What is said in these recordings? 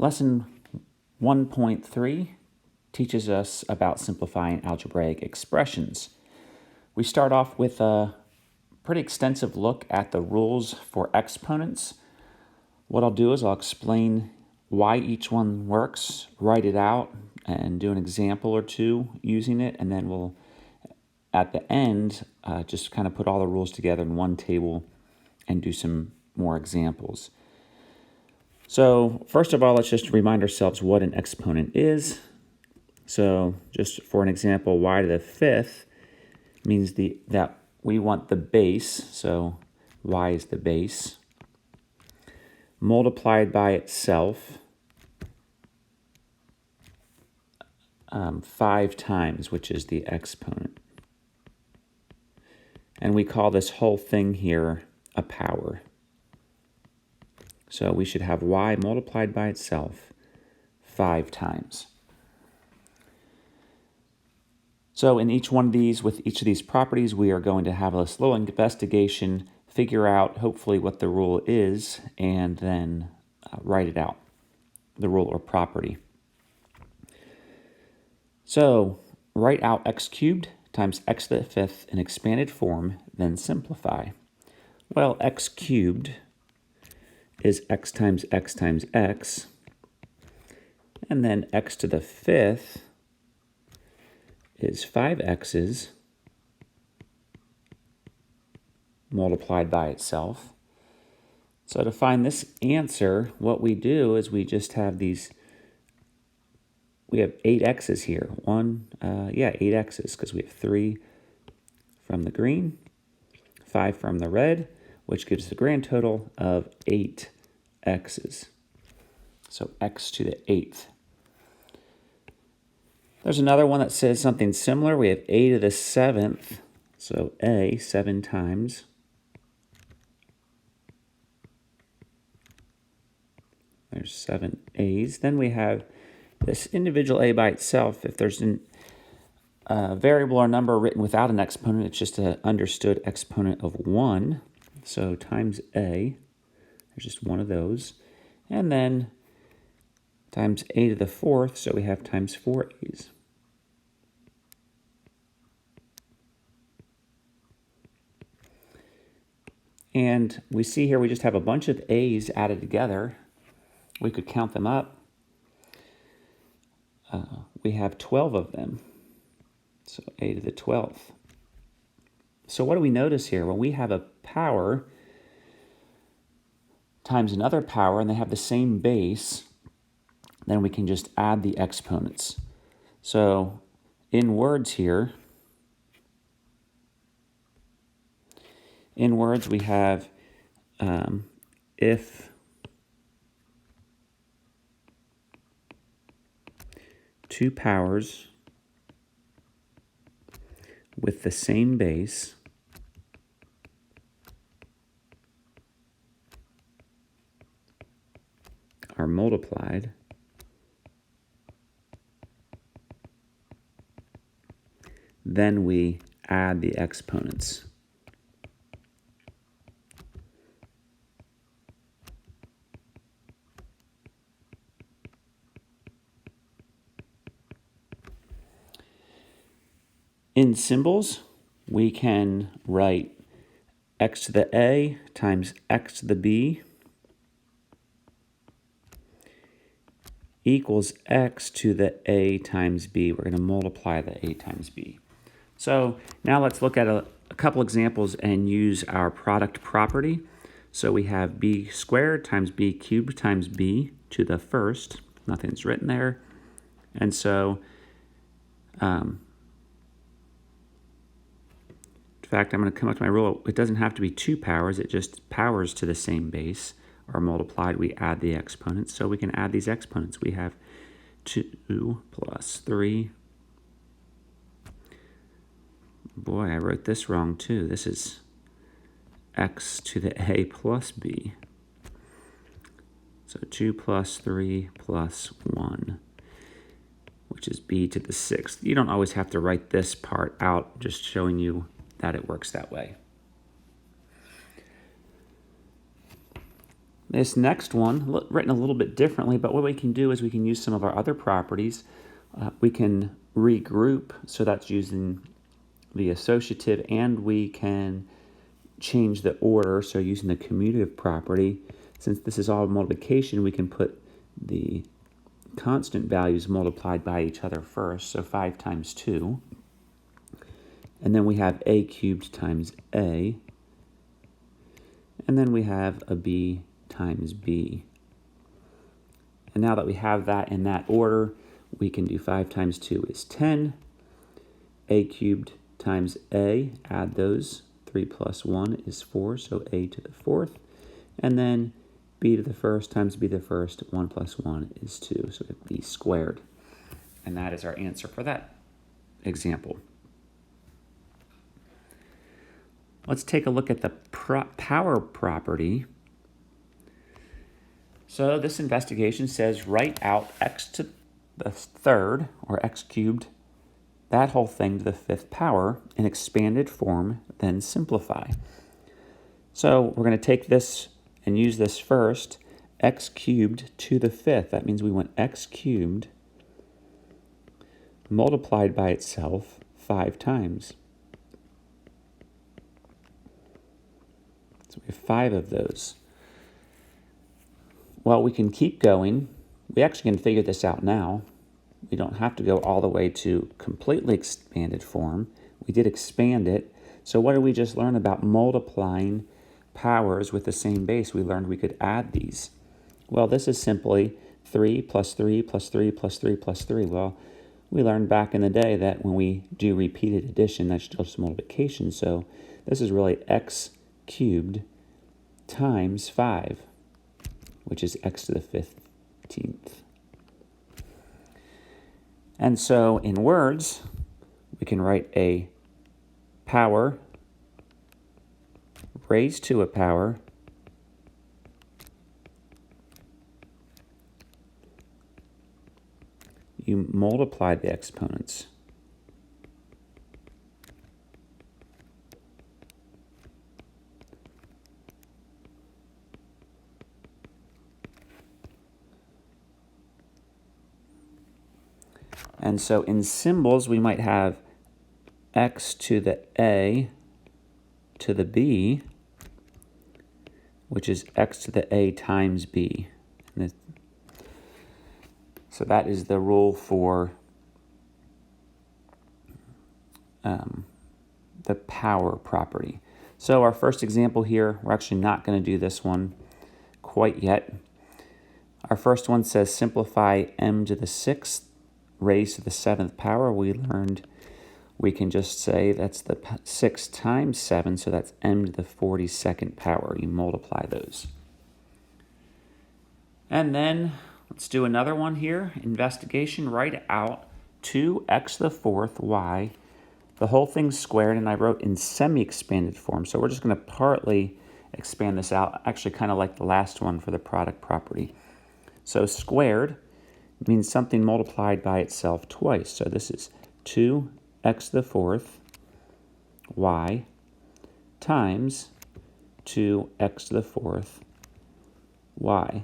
Lesson 1.3 teaches us about simplifying algebraic expressions. We start off with a pretty extensive look at the rules for exponents. What I'll do is I'll explain why each one works, write it out, and do an example or two using it, and then we'll, at the end, just kind of put all the rules together in one table and do some more examples. So first of all, let's just remind ourselves what an exponent is. So just for an example, y to the fifth means that we want the base, so y is the base, multiplied by itself 5 times, which is the exponent. And we call this whole thing here a power. So we should have y multiplied by itself 5 times. So in each one of these, with each of these properties, we are going to have a little investigation, figure out hopefully what the rule is, and then write it out, the rule or property. So write out x cubed times x to the fifth in expanded form, then simplify. Well, x cubed is x times x times x, and then x to the fifth is 5x's multiplied by itself. So to find this answer, what we do is we just have these, we have 8x's here. 8 x's, because we have 3 from the green, 5 from the red, which gives the grand total of 8 x's. So x to the 8th. There's another one that says something similar. We have a to the 7th, so a 7 times. There's 7 a's. Then we have this individual a by itself. If there's a variable or number written without an exponent, it's just an understood exponent of 1. So times a, there's just one of those. And then times a to the 4th, so we have times 4a's. And we see here we just have a bunch of a's added together. We could count them up. We have 12 of them. So a to the 12th. So what do we notice here? When we have a power times another power and they have the same base, then we can just add the exponents. So in words here, we have if two powers with the same base are multiplied, then we add the exponents. In symbols, we can write x to the a times x to the b equals x to the a times b. We're going to multiply the a times b. So now let's look at a couple examples and use our product property. So we have b squared times b cubed times b to the first. Nothing's written there. And so, in fact, I'm going to come up to my rule. It doesn't have to be 2 powers. It just powers to the same base are multiplied. We add the exponents. So we can add these exponents. We have 2 plus 3. Boy, I wrote this wrong too. This is x to the a plus b. So 2 plus 3 plus 1, which is b to the 6th. You don't always have to write this part out, just showing you that it works that way. This next one, written a little bit differently, but what we can do is we can use some of our other properties. We can regroup, so that's using the associative, and we can change the order, so using the commutative property. Since this is all multiplication, we can put the constant values multiplied by each other first, so 5 times 2. And then we have a cubed times a, and then we have a b times b. And now that we have that in that order, we can do 5 times 2 is 10. A cubed times a, add those. 3 plus 1 is 4, so a to the 4th. And then b to the 1st times b to the 1st, 1 plus 1 is 2, so it b squared. And that is our answer for that example. Let's take a look at the power property. So this investigation says write out x to the 3rd, or x cubed, that whole thing to the 5th power in expanded form, then simplify. So we're going to take this and use this first, x cubed to the 5th. That means we want x cubed multiplied by itself 5 times. So we have 5 of those. Well, we can keep going. We actually can figure this out now. We don't have to go all the way to completely expanded form. We did expand it. So what did we just learn about multiplying powers with the same base? We learned we could add these. Well, this is simply 3 plus 3 plus 3 plus 3 plus 3. Well, we learned back in the day that when we do repeated addition, that's just multiplication. So this is really x cubed times 5, which is x to the 15th. And so in words, we can write a power raised to a power you multiply the exponents. And so in symbols, we might have x to the a to the b, which is x to the a times b. So that is the rule for the power property. So our first example here, we're actually not going to do this one quite yet. Our first one says simplify m to the 6th raised to the 7th power. We learned we can just say that's the 6 times 7, so that's m to the 42nd power. You multiply those. And then let's do another one here. Investigation, write out 2x to the 4th y. The whole thing's squared, and I wrote in semi-expanded form. So we're just going to partly expand this out, actually kind of like the last one for the product property. So squared means something multiplied by itself twice. So this is 2x to the 4th y times 2x to the 4th y.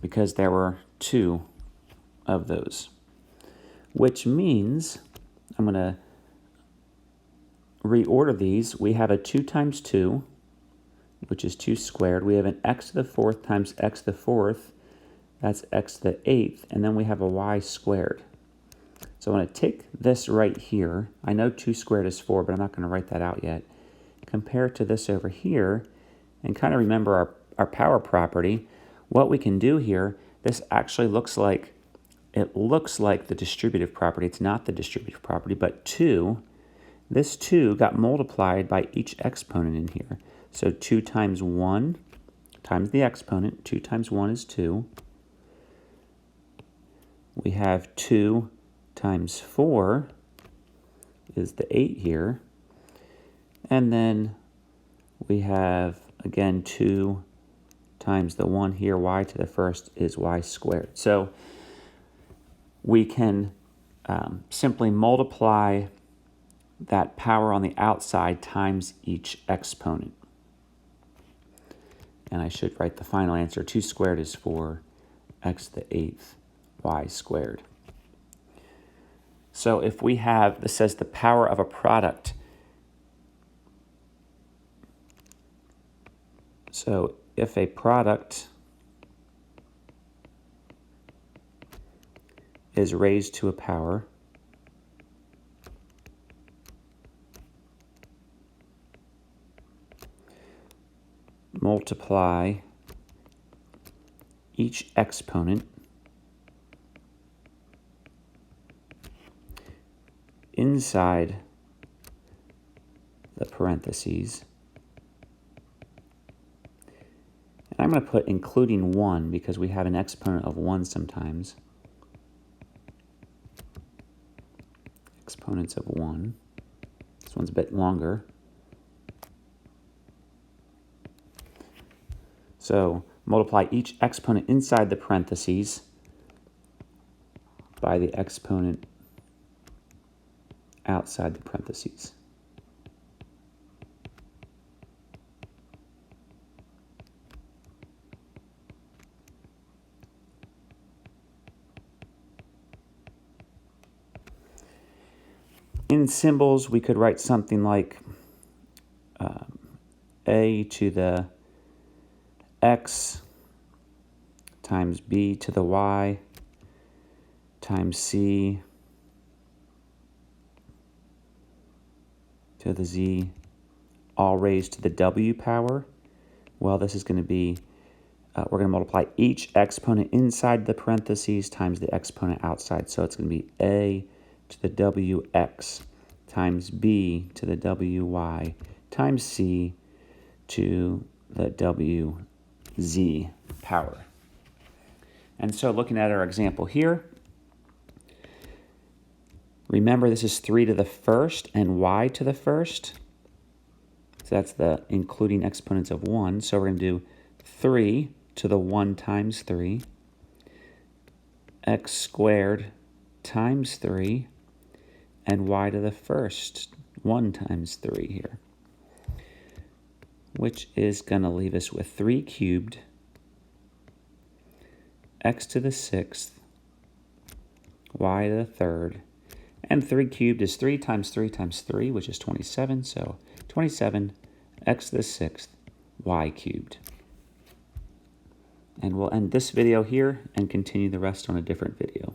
Because there were 2 of those. Which means, I'm going to reorder these. We have a 2 times 2, which is 2 squared. We have an x to the 4th times x to the 4th. That's x to the 8th. And then we have a y squared. So I'm going to take this right here. I know 2 squared is 4, but I'm not going to write that out yet. Compare it to this over here, and kind of remember our power property. What we can do here, this actually looks like the distributive property. It's not the distributive property, but 2. This 2 got multiplied by each exponent in here. So 2 times 1 times the exponent. 2 times 1 is 2. We have 2 times 4 is the 8 here. And then we have, again, 2 times the 1 here. Y to the 1st is y squared. So we can simply multiply that power on the outside times each exponent. And I should write the final answer. 2 squared is 4, x to the 8th, y squared. So if we have, this says the power of a product. So if a product is raised to a power multiply each exponent inside the parentheses. And I'm going to put including 1 because we have an exponent of 1 sometimes. Exponents of 1. This one's a bit longer. So multiply each exponent inside the parentheses by the exponent outside the parentheses. In symbols, we could write something like a to the x times b to the y times c to the z, all raised to the w power. Well, this is going to be, we're going to multiply each exponent inside the parentheses times the exponent outside. So it's going to be a to the wx times b to the wy times c to the wz power. And so looking at our example here, remember this is 3 to the first and y to the first. So that's the including exponents of 1. So we're going to do 3 to the 1 times 3, x squared times 3, and y to the first, 1 times 3 here, which is going to leave us with 3 cubed, x to the 6th, y to the 3rd, and 3 cubed is 3 times 3 times 3, which is 27, so 27, x to the 6th, y cubed. And we'll end this video here and continue the rest on a different video.